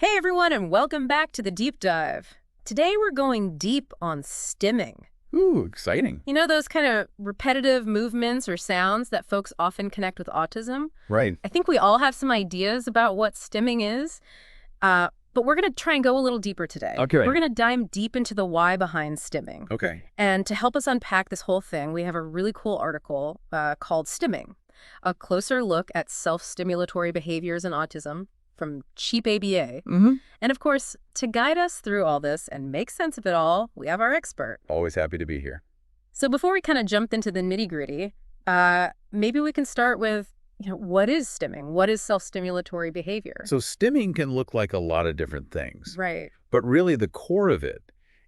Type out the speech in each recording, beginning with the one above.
Hey everyone, and welcome back to the Deep Dive. Today we're going deep on stimming. Ooh, exciting. You know those kind of repetitive movements or sounds that folks often connect with autism? Right. I think we all have some ideas about what stimming is, but we're going to try and go a little deper today. Okay. We're going to dive deep into the why behind stimming. Okay. And to help us unpack this whole thing, we have a really cool article called Stimming, a closer look at self-stimulatory behaviors in autism from Cheap ABA. Mm-hmm. And of course, to guide us through all this and make sense of it all, we have our expert. Always happy to be here. So before we kind of jump into the nitty-gritty, maybe we can start with, what is stimming? What is self-stimulatory behavior? So stimming can look like a lot of different things. Right. But really the core of it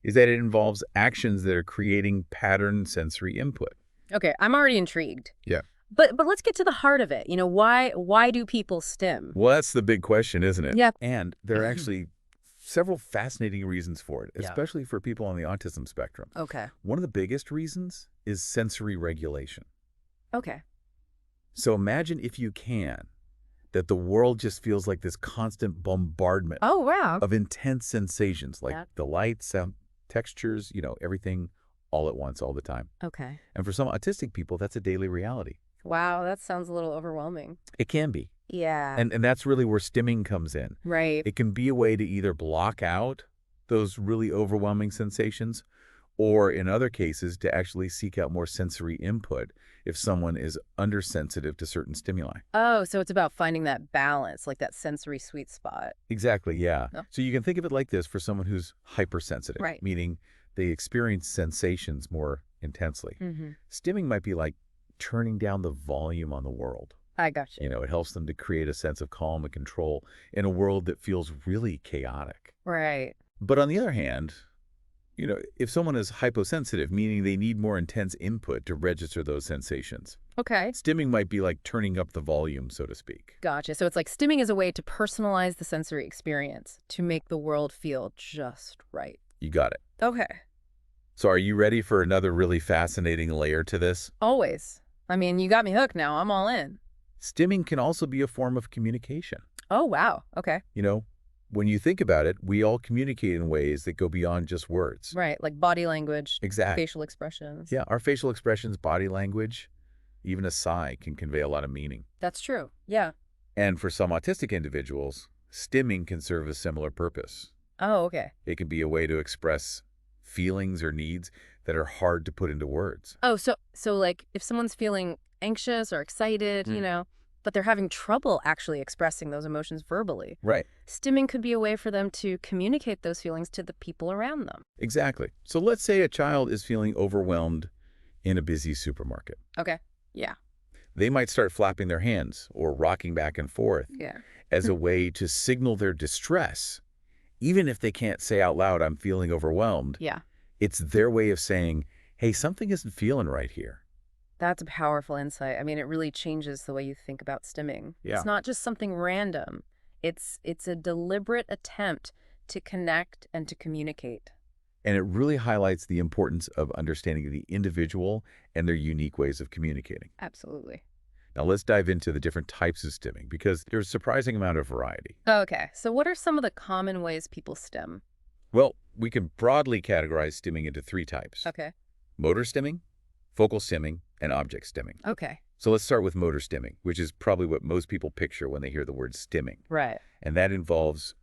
is that it involves actions that are creating pattern sensory input. Okay, I'm already intrigued. Yeah. But let's get to the heart of it. Why do people stim? Well, that's the big question, isn't it? Yeah. And there are actually several fascinating reasons for it, Yeah. especially for people on the autism spectrum. Okay. One of the biggest reasons is sensory regulation. Okay. So imagine, if you can, that the world just feels like this constant bombardment Oh, wow. of intense sensations, like Yeah. the light, sound, textures, everything all at once, all the time. Okay. And for some autistic people, that's a daily reality. Wow, that sounds a little overwhelming. It can be. Yeah. And that's really where stimming comes in. Right. It can be a way to either block out those really overwhelming sensations, or in other cases, to actually seek out more sensory input if someone is undersensitive to certain stimuli. Oh, so it's about finding that balance, like that sensory sweet spot. Exactly, yeah. Oh. So you can think of it like this for someone who's hypersensitive, Right. meaning they experience sensations more intensely. Mm-hmm. Stimming might be like turning down the volume on the world. I got you. It helps them to create a sense of calm and control in a world that feels really chaotic. Right. But on the other hand, if someone is hyposensitive, meaning they need more intense input to register those sensations, Okay. stimming might be like turning up the volume, so to speak. Gotcha. So it's like stimming is a way to personalize the sensory experience to make the world feel just right. You got it. Okay. So are you ready for another really fascinating layer to this? Always. I mean, you got me hooked now. I'm all in. Stimming can also be a form of communication. Oh, wow. Okay. When you think about it, we all communicate in ways that go beyond just words. Right. Like body language, Exactly. facial expressions. Yeah, our facial expressions, body language, even a sigh can convey a lot of meaning. That's true. Yeah. And for some autistic individuals, stimming can serve a similar purpose. Oh, okay. It can be a way to express feelings or needs that are hard to put into words. Oh, so like if someone's feeling anxious or excited, but they're having trouble actually expressing those emotions verbally, Right. stimming could be a way for them to communicate those feelings to the people around them. Exactly. So let's say a child is feeling overwhelmed in a busy supermarket. Okay. Yeah. They might start flapping their hands or rocking back and forth Yeah. as a way to signal their distress. Even if they can't say out loud, "I'm feeling overwhelmed," Yeah. it's their way of saying, "Hey, something isn't feeling right here." That's a powerful insight. I mean, it really changes the way you think about stimming. Yeah. It's not just something random. It's a deliberate attempt to connect and to communicate. And it really highlights the importance of understanding the individual and their unique ways of communicating. Absolutely. Now let's dive into the different types of stimming, because there's a surprising amount of variety. Okay. So what are some of the common ways people stim? Well, we can broadly categorize stimming into three types: Okay. motor stimming, focal stimming, and object stimming. Okay. So let's start with motor stimming, which is probably what most people picture when they hear the word stimming. Right. And that involves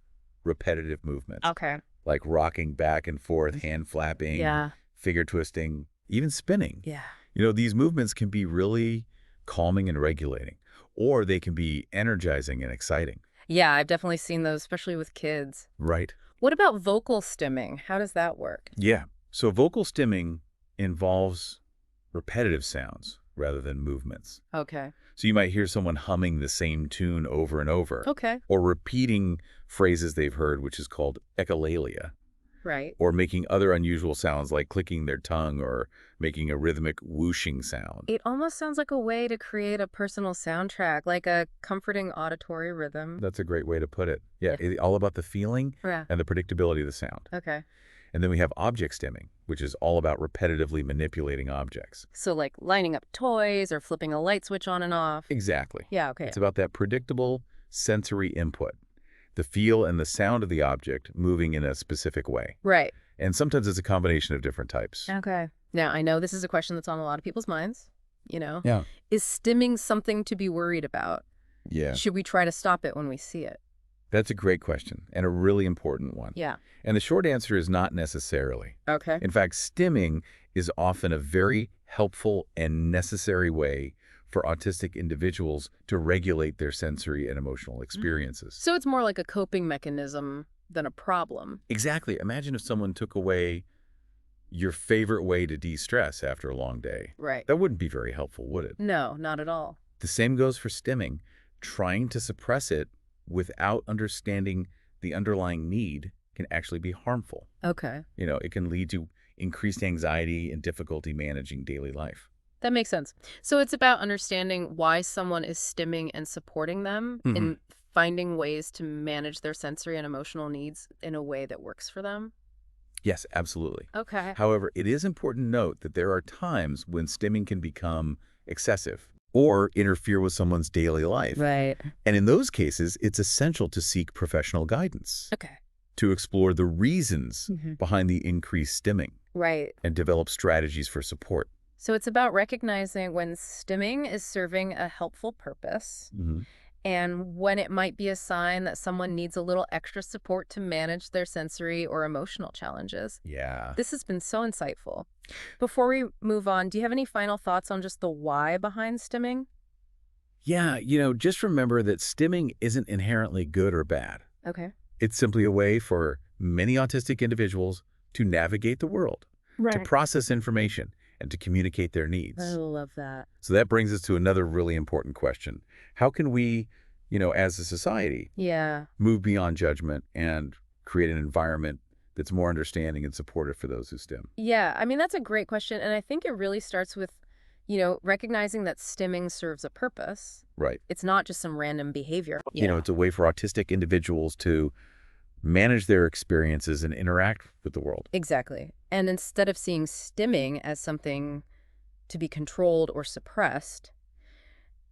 repetitive movements, Okay. like rocking back and forth, hand flapping, Yeah. finger twisting, even spinning. Yeah. These movements can be really calming and regulating, or they can be energizing and exciting. Yeah, I've definitely seen those, especially with kids. Right. What about vocal stimming? How does that work? Yeah. So vocal stimming involves repetitive sounds rather than movements. Okay. So you might hear someone humming the same tune over and over, Okay. or repeating phrases they've heard, which is called echolalia, Right. or making other unusual sounds like clicking their tongue or making a rhythmic whooshing sound. It almost sounds like a way to create a personal soundtrack, like a comforting auditory rhythm. That's a great way to put it. Yeah, Yeah. all about the feeling Yeah. and the predictability of the sound. Okay. And then we have object stimming, which is all about repetitively manipulating objects. So like lining up toys or flipping a light switch on and off. Exactly. Yeah, okay. It's about that predictable sensory input. the feel and the sound of the object moving in a specific way. Right. And sometimes it's a combination of different types. Okay. Now, I know this is a question that's on a lot of people's minds, you know. Yeah. Is stimming something to be worried about? Yeah. Should we try to stop it when we see it? That's a great question and a really important one. Yeah. And the short answer is not necessarily. Okay. In fact, stimming is often a very helpful and necessary way for autistic individuals to regulate their sensory and emotional experiences. So it's more like a coping mechanism than a problem. Exactly. Imagine if someone took away your favorite way to de-stress after a long day. Right. That wouldn't be very helpful, would it? No, not at all. The same goes for stimming. Trying to suppress it without understanding the underlying need can actually be harmful. Okay. It can lead to increased anxiety and difficulty managing daily life. That makes sense. So it's about understanding why someone is stimming and supporting them in finding ways to manage their sensory and emotional needs in a way that works for them. Yes, absolutely. Okay. However, it is important to note that there are times when stimming can become excessive or interfere with someone's daily life. Right. And in those cases, it's essential to seek professional guidance Okay. to explore the reasons behind the increased stimming Right. and develop strategies for support. So it's about recognizing when stimming is serving a helpful purpose and when it might be a sign that someone needs a little extra support to manage their sensory or emotional challenges. Yeah. This has been so insightful. Before we move on, do you have any final thoughts on just the why behind stimming? Yeah, just remember that stimming isn't inherently good or bad. Okay. It's simply a way for many autistic individuals to navigate the world, to process information, and to communicate their needs. I love that. So that brings us to another really important question. How can we, as a society, Yeah. move beyond judgment and create an environment that's more understanding and supportive for those who stim? Yeah, I mean, that's a great question. And I think it really starts with, recognizing that stimming serves a purpose. Right. It's not just some random behavior. It's a way for autistic individuals to manage their experiences and interact with the world. Exactly. And instead of seeing stimming as something to be controlled or suppressed,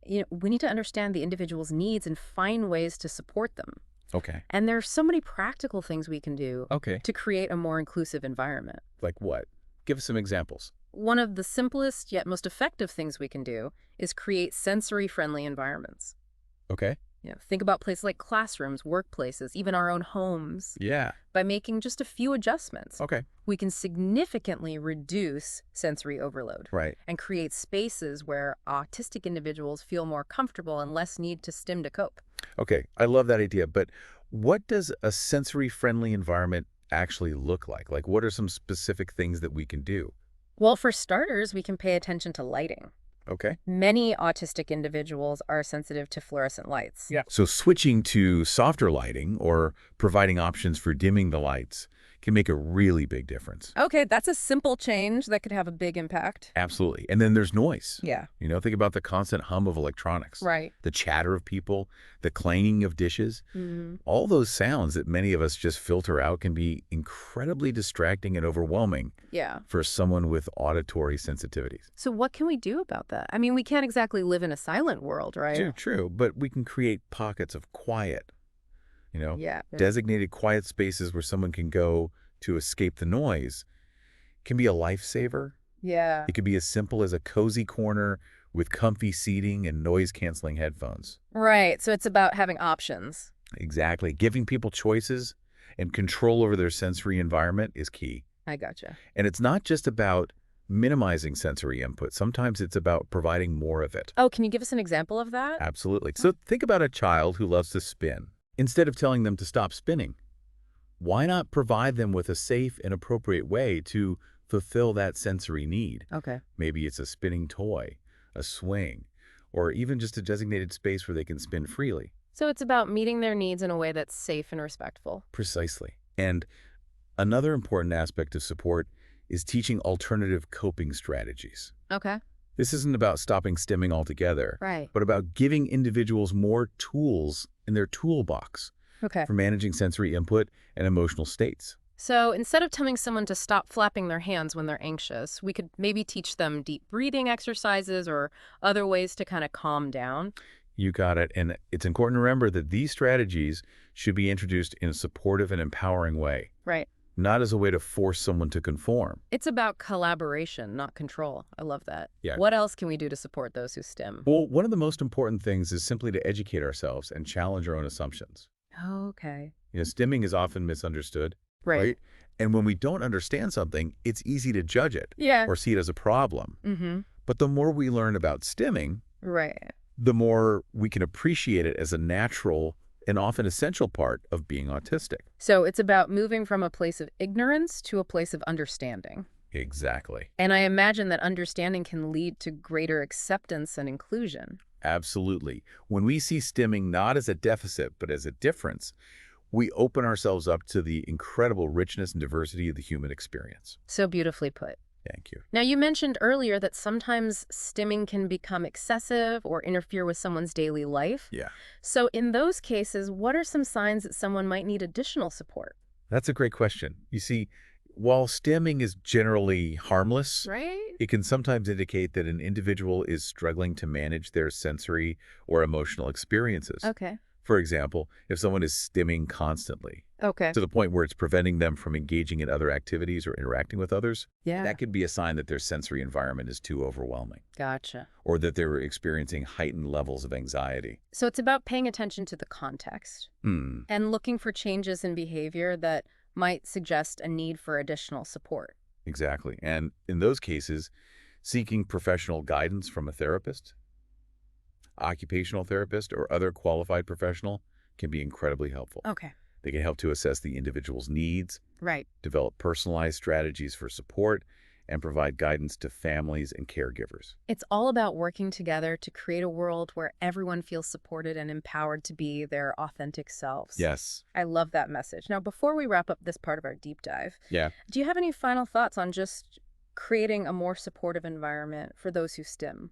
we need to understand the individual's needs and find ways to support them. Okay. And there's so many practical things we can do Okay. to create a more inclusive environment. Like what? Give us some examples. One of the simplest yet most effective things we can do is create sensory-friendly environments. Okay. Think about places like classrooms, workplaces, even our own homes. Yeah. By making just a few adjustments, Okay. we can significantly reduce sensory overload Right. and create spaces where autistic individuals feel more comfortable and less need to stim to cope. Okay. I love that idea. But what does a sensory-friendly environment actually look like? Like, what are some specific things that we can do? Well, for starters, we can pay attention to lighting. Okay. Many autistic individuals are sensitive to fluorescent lights. Yeah. So switching to softer lighting or providing options for dimming the lights can make a really big difference. Okay, that's a simple change that could have a big impact. Absolutely. And then there's noise. Yeah. Think about the constant hum of electronics. Right. The chatter of people, the clanging of dishes. All those sounds that many of us just filter out can be incredibly distracting and overwhelming Yeah. for someone with auditory sensitivities. So what can we do about that? I mean, we can't exactly live in a silent world, right? True. But we can create pockets of quiet. Yeah. Designated quiet spaces where someone can go to escape the noise can be a lifesaver. Yeah. It could be as simple as a cozy corner with comfy seating and noise-canceling headphones. Right. So it's about having options. Exactly. Giving people choices and control over their sensory environment is key. I gotcha. And it's not just about minimizing sensory input. Sometimes it's about providing more of it. Oh, can you give us an example of that? Absolutely. So think about a child who loves to spin. Instead of telling them to stop spinning, why not provide them with a safe and appropriate way to fulfill that sensory need? Okay. Maybe it's a spinning toy, a swing, or even just a designated space where they can spin freely. So it's about meeting their needs in a way that's safe and respectful. Precisely. And another important aspect of support is teaching alternative coping strategies. Okay. This isn't about stopping stimming altogether, Right. but about giving individuals more tools in their toolbox Okay. for managing sensory input and emotional states. So instead of telling someone to stop flapping their hands when they're anxious, we could maybe teach them deep breathing exercises or other ways to kind of calm down. You got it. And it's important to remember that these strategies should be introduced in a supportive and empowering way, Right. not as a way to force someone to conform. It's about collaboration, not control. I love that. Yeah. What else can we do to support those who stim? Well, one of the most important things is simply to educate ourselves and challenge our own assumptions. Okay. Stimming is often misunderstood, Right. right? And when we don't understand something, it's easy to judge it Yeah. or see it as a problem. Mm-hmm. But the more we learn about stimming, Right. the more we can appreciate it as a natural and often essential part of being autistic. So it's about moving from a place of ignorance to a place of understanding. Exactly. And I imagine that understanding can lead to greater acceptance and inclusion. Absolutely. When we see stimming not as a deficit, but as a difference, we open ourselves up to the incredible richness and diversity of the human experience. So beautifully put. Thank you. Now, you mentioned earlier that sometimes stimming can become excessive or interfere with someone's daily life. Yeah. So in those cases, what are some signs that someone might need additional support? That's a great question. You see, while stimming is generally harmless, Right? it can sometimes indicate that an individual is struggling to manage their sensory or emotional experiences. Okay. For example, if someone is stimming constantly Okay. to the point where it's preventing them from engaging in other activities or interacting with others, Yeah. that could be a sign that their sensory environment is too overwhelming Gotcha. or that they're experiencing heightened levels of anxiety. So it's about paying attention to the context Hmm, and looking for changes in behavior that might suggest a need for additional support. exactly. And in those cases, seeking professional guidance from a therapist, occupational therapist, or other qualified professional can be incredibly helpful. Okay. They can help to assess the individual's needs, Right. develop personalized strategies for support, and provide guidance to families and caregivers. It's all about working together to create a world where everyone feels supported and empowered to be their authentic selves. Yes. I love that message. Now, before we wrap up this part of our deep dive, Yeah. do you have any final thoughts on just creating a more supportive environment for those who stim?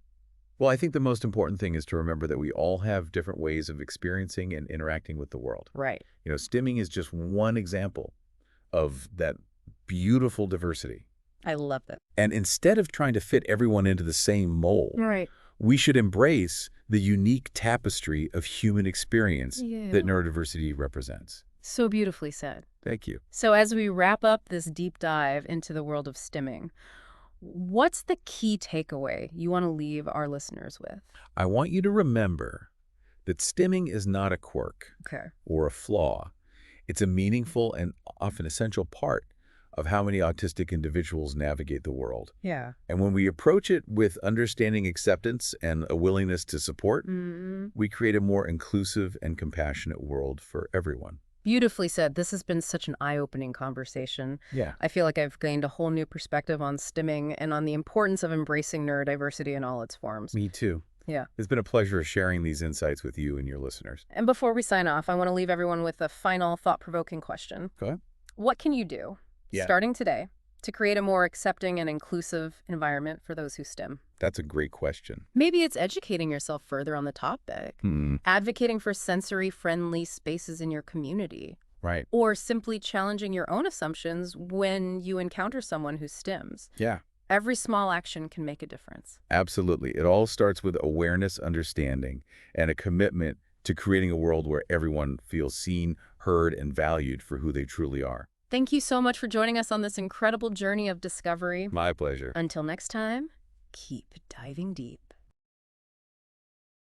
Well, I think the most important thing is to remember that we all have different ways of experiencing and interacting with the world. Right. Stimming is just one example of that beautiful diversity. I love that. And instead of trying to fit everyone into the same mold, Right. we should embrace the unique tapestry of human experience Yeah. that neurodiversity represents. So beautifully said. Thank you. So as we wrap up this deep dive into the world of stimming, what's the key takeaway you want to leave our listeners with? I want you to remember that stimming is not a quirk Okay. or a flaw. It's a meaningful and often essential part of how many autistic individuals navigate the world. Yeah. And when we approach it with understanding, acceptance, and a willingness to support, we create a more inclusive and compassionate world for everyone. Beautifully said. This has been such an eye-opening conversation. Yeah. I feel like I've gained a whole new perspective on stimming and on the importance of embracing neurodiversity in all its forms. Me too. Yeah. It's been a pleasure sharing these insights with you and your listeners. And before we sign off, I want to leave everyone with a final thought-provoking question. Go ahead. What can you do, Yeah. starting today, to create a more accepting and inclusive environment for those who stim? That's a great question. Maybe it's educating yourself further on the topic, advocating for sensory-friendly spaces in your community, Right. or simply challenging your own assumptions when you encounter someone who stims. Yeah. Every small action can make a difference. Absolutely. It all starts with awareness, understanding, and a commitment to creating a world where everyone feels seen, heard, and valued for who they truly are. Thank you so much for joining us on this incredible journey of discovery. My pleasure. Until next time, keep diving deep.